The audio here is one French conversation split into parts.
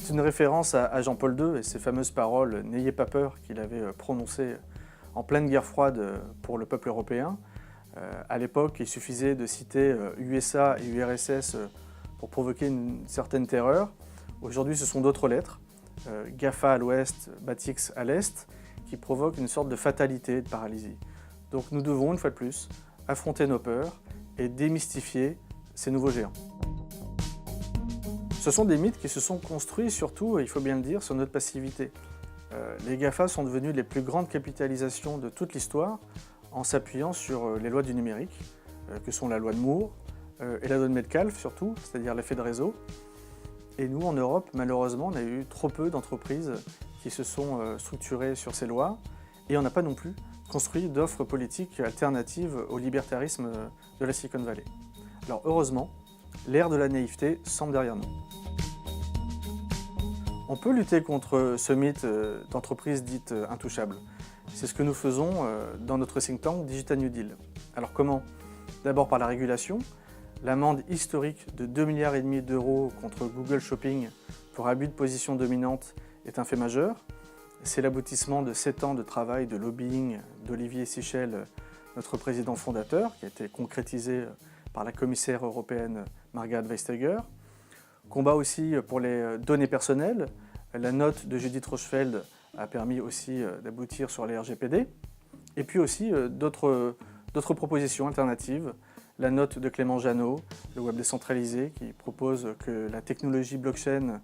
C'est une référence à Jean-Paul II et ses fameuses paroles « N'ayez pas peur » qu'il avait prononcées en pleine guerre froide pour le peuple européen. À l'époque, il suffisait de citer USA et URSS pour provoquer une certaine terreur. Aujourd'hui, ce sont d'autres lettres, GAFA à l'ouest, Batix à l'est, qui provoquent une sorte de fatalité, de paralysie. Donc nous devons, une fois de plus, affronter nos peurs et démystifier ces nouveaux géants. Ce sont des mythes qui se sont construits surtout, il faut bien le dire, sur notre passivité. Les GAFA sont devenus les plus grandes capitalisations de toute l'histoire en s'appuyant sur les lois du numérique, que sont la loi de Moore et la loi de Metcalfe surtout, c'est-à-dire l'effet de réseau. Et nous, en Europe, malheureusement, on a eu trop peu d'entreprises qui se sont structurées sur ces lois et on n'a pas non plus construit d'offres politiques alternatives au libertarisme de la Silicon Valley. Alors heureusement, l'ère de la naïveté semble derrière nous. On peut lutter contre ce mythe d'entreprise dite intouchable. C'est ce que nous faisons dans notre think tank Digital New Deal. Alors comment? D'abord par la régulation. L'amende historique de 2,5 milliards d'euros contre Google Shopping pour abus de position dominante est un fait majeur. C'est l'aboutissement de 7 ans de travail de lobbying d'Olivier Sichel, notre président fondateur, qui a été concrétisé par la commissaire européenne Margrethe Vestager. Combat aussi pour les données personnelles. La note de Judith Rochfeld a permis aussi d'aboutir sur les RGPD. Et puis aussi d'autres propositions alternatives. La note de Clément Jeannot, le web décentralisé, qui propose que la technologie blockchain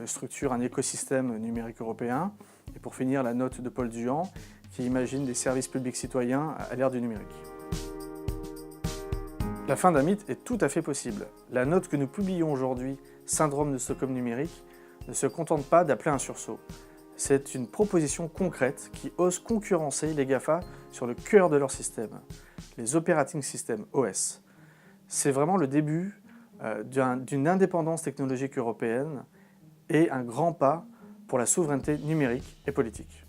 structure un écosystème numérique européen. Et pour finir, la note de Paul Duhan, qui imagine des services publics citoyens à l'ère du numérique. La fin d'un mythe est tout à fait possible. La note que nous publions aujourd'hui, Syndrome de Stockholm numérique, ne se contente pas d'appeler un sursaut. C'est une proposition concrète qui ose concurrencer les GAFA sur le cœur de leur système, les Operating Systems, OS. C'est vraiment le début d'une indépendance technologique européenne et un grand pas pour la souveraineté numérique et politique.